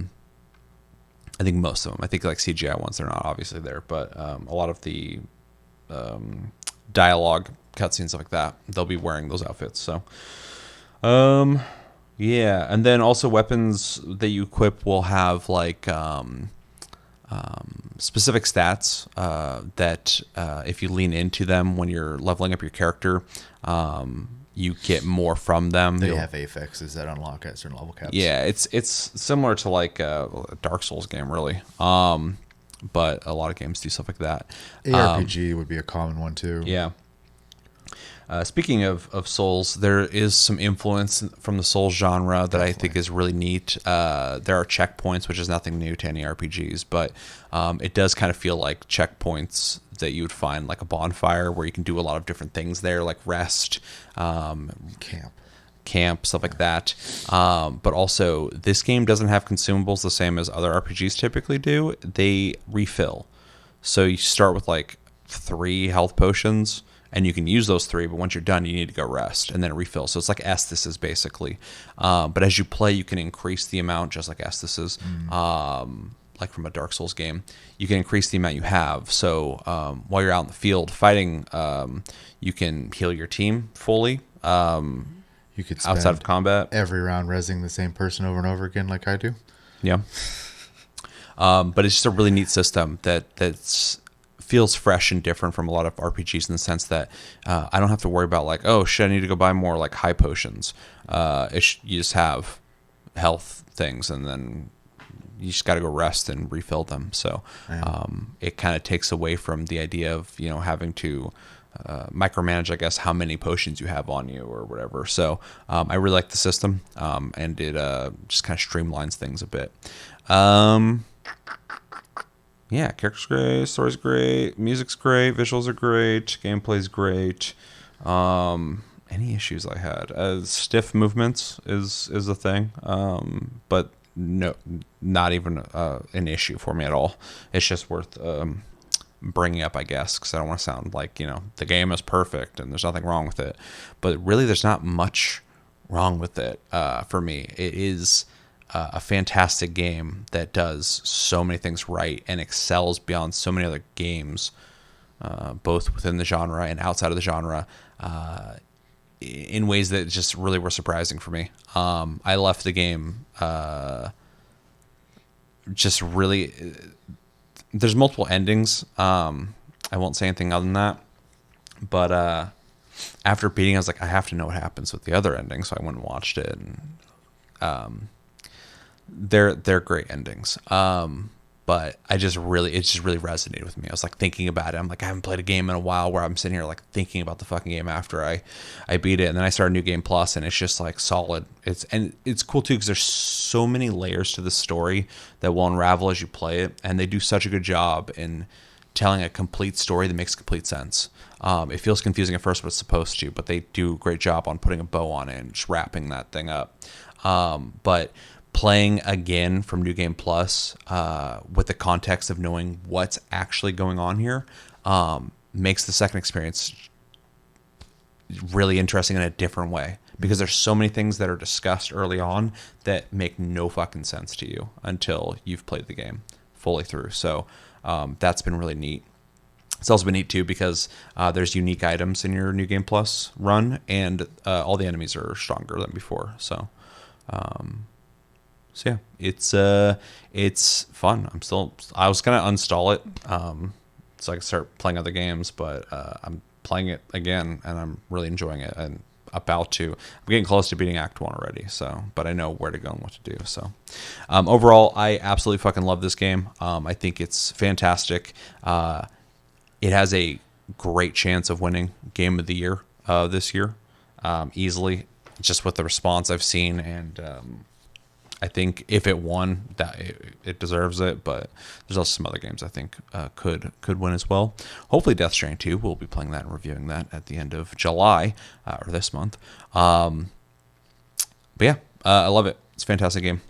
think most of them, I think like CGI ones, they're not obviously there, but a lot of the dialogue cutscenes, stuff like that, they'll be wearing those outfits. So, yeah. And then also weapons that you equip will have like specific stats that if you lean into them when you're leveling up your character, you get more from them. They have affixes that unlock at certain level caps. Yeah, it's similar to like a Dark Souls game, really. But a lot of games do stuff like that. ARPG would be a common one too. Yeah. Speaking of Souls, there is some influence from the Souls genre that I think is really neat. There are checkpoints, which is nothing new to any RPGs, but it does kind of feel like checkpoints that you would find like a bonfire where you can do a lot of different things there, like rest, camp, stuff like that. But also, this game doesn't have consumables the same as other RPGs typically do. They refill. So you start with like 3 health potions, and you can use those 3, but once you're done, you need to go rest and then refill. So it's like esthesis, basically. But as you play, you can increase the amount, just like esthesis, like from a Dark Souls game. You can increase the amount you have. So while you're out in the field fighting, you can heal your team fully. You could spend outside of combat every round resing the same person over and over again, like I do. Yeah. But it's just a really neat system that's feels fresh and different from a lot of RPGs in the sense that I don't have to worry about like, oh shit, I need to go buy more like high potions. You just have health things, and then you just got to go rest and refill them. So it kind of takes away from the idea of having to micromanage, I guess, how many potions you have on you or whatever. So I really like the system, and it just kind of streamlines things a bit. Yeah, character's great, story's great, music's great, visuals are great, gameplay's great. Any issues I had? Stiff movements is a thing, but no, not even an issue for me at all. It's just worth bringing up, I guess, because I don't want to sound like the game is perfect and there's nothing wrong with it. But really, there's not much wrong with it for me. It is a fantastic game that does so many things right and excels beyond so many other games, both within the genre and outside of the genre, in ways that just really were surprising for me. I left the game just really... There's multiple endings. I won't say anything other than that. But after beating, I was like, I have to know what happens with the other ending, so I went and watched it. And they're great endings. But it just really resonated with me. I was like thinking about it. I'm like, I haven't played a game in a while where I'm sitting here like thinking about the fucking game after I beat it. And then I started New Game Plus, and it's just like solid. It's cool too because there's so many layers to the story that will unravel as you play it, and they do such a good job in telling a complete story that makes complete sense. It feels confusing at first, but it's supposed to. But they do a great job on putting a bow on it and just wrapping that thing up. But playing again from New Game Plus with the context of knowing what's actually going on here makes the second experience really interesting in a different way, because there's so many things that are discussed early on that make no fucking sense to you until you've played the game fully through. So that's been really neat. It's also been neat too because there's unique items in your New Game Plus run, and all the enemies are stronger than before. So yeah, it's fun. I was gonna uninstall it so I can start playing other games, but I'm playing it again, and I'm really enjoying it. And I'm getting close to beating Act 1 already, so, but I know where to go and what to do. So overall, I absolutely fucking love this game. I think it's fantastic. It has a great chance of winning Game of the Year this year, easily, just with the response I've seen. And I think if it won, that it deserves it. But there's also some other games I think could win as well. Hopefully, Death Stranding 2. We'll be playing that and reviewing that at the end of July or this month. But yeah, I love it. It's a fantastic game.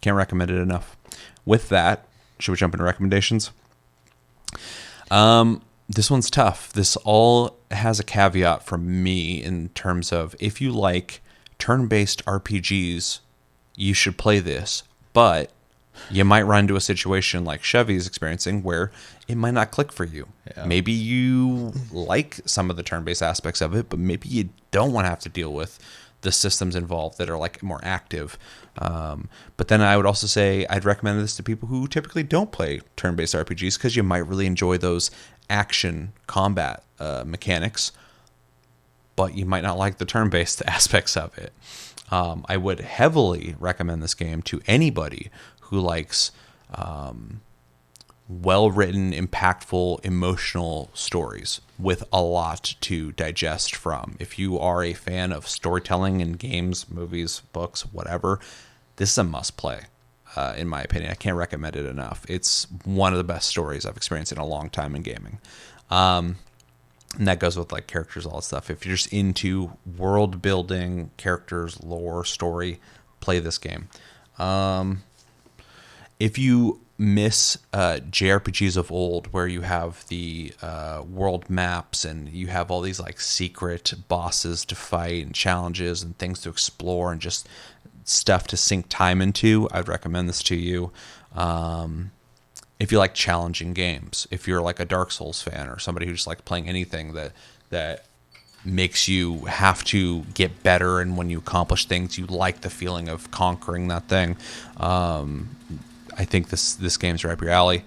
Can't recommend it enough. With that, should we jump into recommendations? This one's tough. This all has a caveat from me in terms of if you like turn-based RPGs, you should play this, but you might run into a situation like Chevy is experiencing where it might not click for you. Yeah. Maybe you like some of the turn-based aspects of it, but maybe you don't want to have to deal with the systems involved that are like more active. But then I would also say I'd recommend this to people who typically don't play turn-based RPGs because you might really enjoy those action combat mechanics, but you might not like the turn-based aspects of it. I would heavily recommend this game to anybody who likes well-written, impactful, emotional stories with a lot to digest from. If you are a fan of storytelling in games, movies, books, whatever, this is a must-play, in my opinion. I can't recommend it enough. It's one of the best stories I've experienced in a long time in gaming. And that goes with like characters, all that stuff. If you're just into world building, characters, lore, story, play this game. If you miss JRPGs of old, where you have the world maps and you have all these like secret bosses to fight and challenges and things to explore and just stuff to sink time into, I'd recommend this to you. If you like challenging games, if you're like a Dark Souls fan or somebody who just likes playing anything that makes you have to get better, and when you accomplish things, you like the feeling of conquering that thing, I think this game's right up your alley.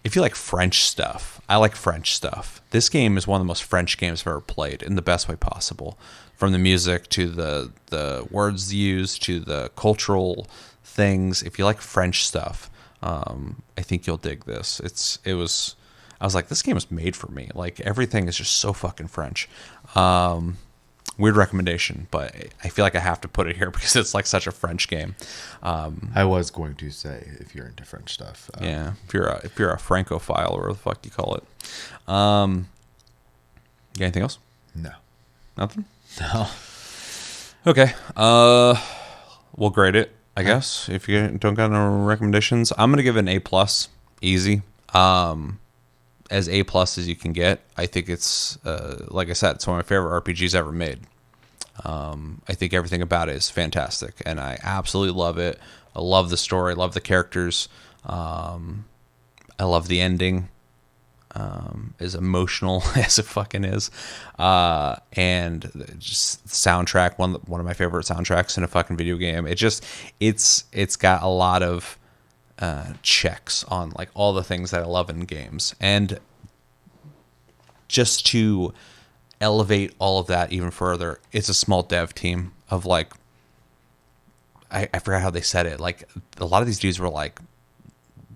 If you like French stuff, I like French stuff. This game is one of the most French games I've ever played in the best way possible. From the music to the words used to the cultural things. If you like French stuff, I think you'll dig this. I was like, this game was made for me. Like, everything is just so fucking French. Weird recommendation, but I feel like I have to put it here because it's like such a French game. I was going to say if you're into French stuff. Yeah, if you're a Francophile or what the fuck you call it. You got anything else? No. Nothing? No. Okay. We'll grade it, I guess. If you don't got no recommendations, I'm gonna give it an A+. Easy. As A+ as you can get. I think it's like I said, it's one of my favorite RPGs ever made. I think everything about it is fantastic, and I absolutely love it. I love the story. I love the characters. I love the ending. As emotional as it fucking is, and just the soundtrack, one of my favorite soundtracks in a fucking video game. It's got a lot of checks on like all the things that I love in games, and just to elevate all of that even further, it's a small dev team of like I forgot how they said it. Like, a lot of these dudes were like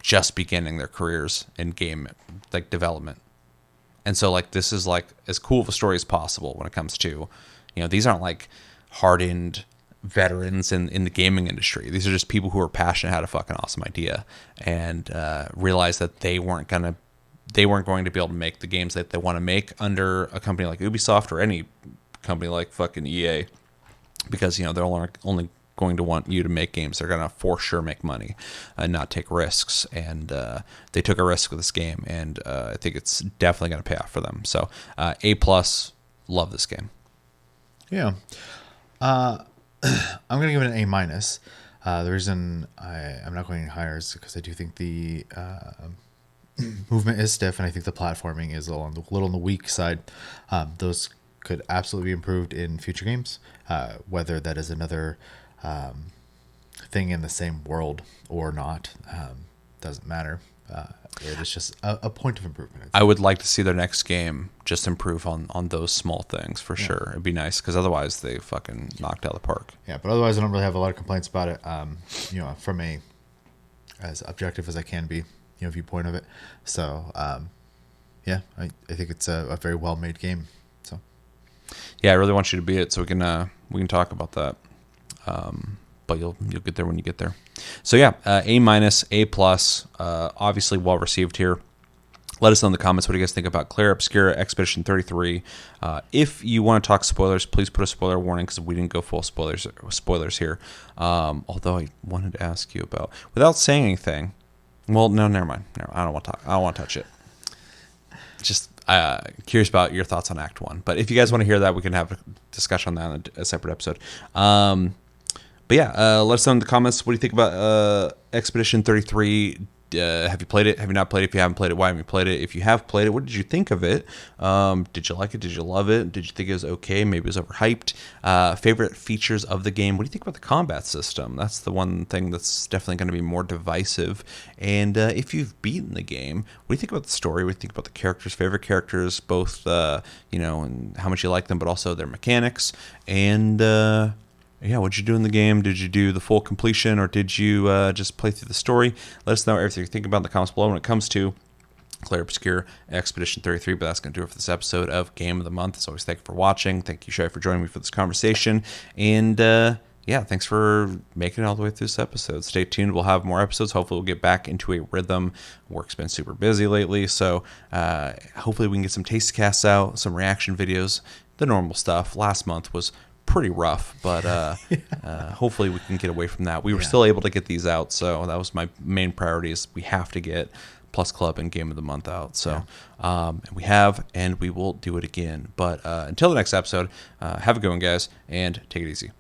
just beginning their careers in game like development, and so like this is like as cool of a story as possible when it comes to, these aren't like hardened veterans in the gaming industry. These are just people who are passionate, had a fucking awesome idea, and realized that they weren't going to be able to make the games that they want to make under a company like Ubisoft or any company like fucking EA, because they're only going to want you to make games. They're going to for sure make money and not take risks, and they took a risk with this game, and I think it's definitely going to pay off for them. So A+, love this game. Yeah. I'm going to give it an A-. The reason I'm not going any higher is because I do think the movement is stiff, and I think the platforming is a little on the weak side. Those could absolutely be improved in future games. Whether that is another thing in the same world or not doesn't matter. It is just a point of improvement. I would like to see their next game just improve on those small things for sure. It'd be nice because otherwise they fucking knocked out of the park. Yeah, but otherwise I don't really have a lot of complaints about it. From a as objective as I can be, viewpoint of it. So I think it's a very well made game. So Yeah, I really want you to beat it so we can talk about that. But you'll get there when you get there. So yeah, A-, A+, obviously well received here. Let us know in the comments what do you guys think about Clair Obscur Expedition 33. If you want to talk spoilers, please put a spoiler warning because we didn't go full spoilers here. Although I wanted to ask you about, without saying anything. Well, no, never mind. No, I don't want to talk. I don't want to touch it. Just curious about your thoughts on Act 1. But if you guys want to hear that, we can have a discussion on that in a separate episode. But yeah, let us know in the comments what do you think about Expedition 33. Have you played it? Have you not played it? If you haven't played it, why haven't you played it? If you have played it, what did you think of it? Did you like it? Did you love it? Did you think it was okay? Maybe it was overhyped? Favorite features of the game? What do you think about the combat system? That's the one thing that's definitely going to be more divisive. And if you've beaten the game, what do you think about the story? What do you think about the characters? Favorite characters, both and how much you like them, but also their mechanics. And yeah, what'd you do in the game? Did you do the full completion, or did you just play through the story? Let us know everything you think about in the comments below when it comes to Clair Obscur Expedition 33. But that's going to do it for this episode of Game of the Month. As always, thank you for watching. Thank you, Chevy, for joining me for this conversation. And yeah, thanks for making it all the way through this episode. Stay tuned. We'll have more episodes. Hopefully, we'll get back into a rhythm. Work's been super busy lately. So hopefully, we can get some taste casts out, some reaction videos, the normal stuff. Last month was pretty rough, but hopefully we can get away from that. We were still able to get these out, so that was my main priority. Is we have to get Plus Club and Game of the Month out. So and we have, and we will do it again. But until the next episode, have a good one, guys, and take it easy.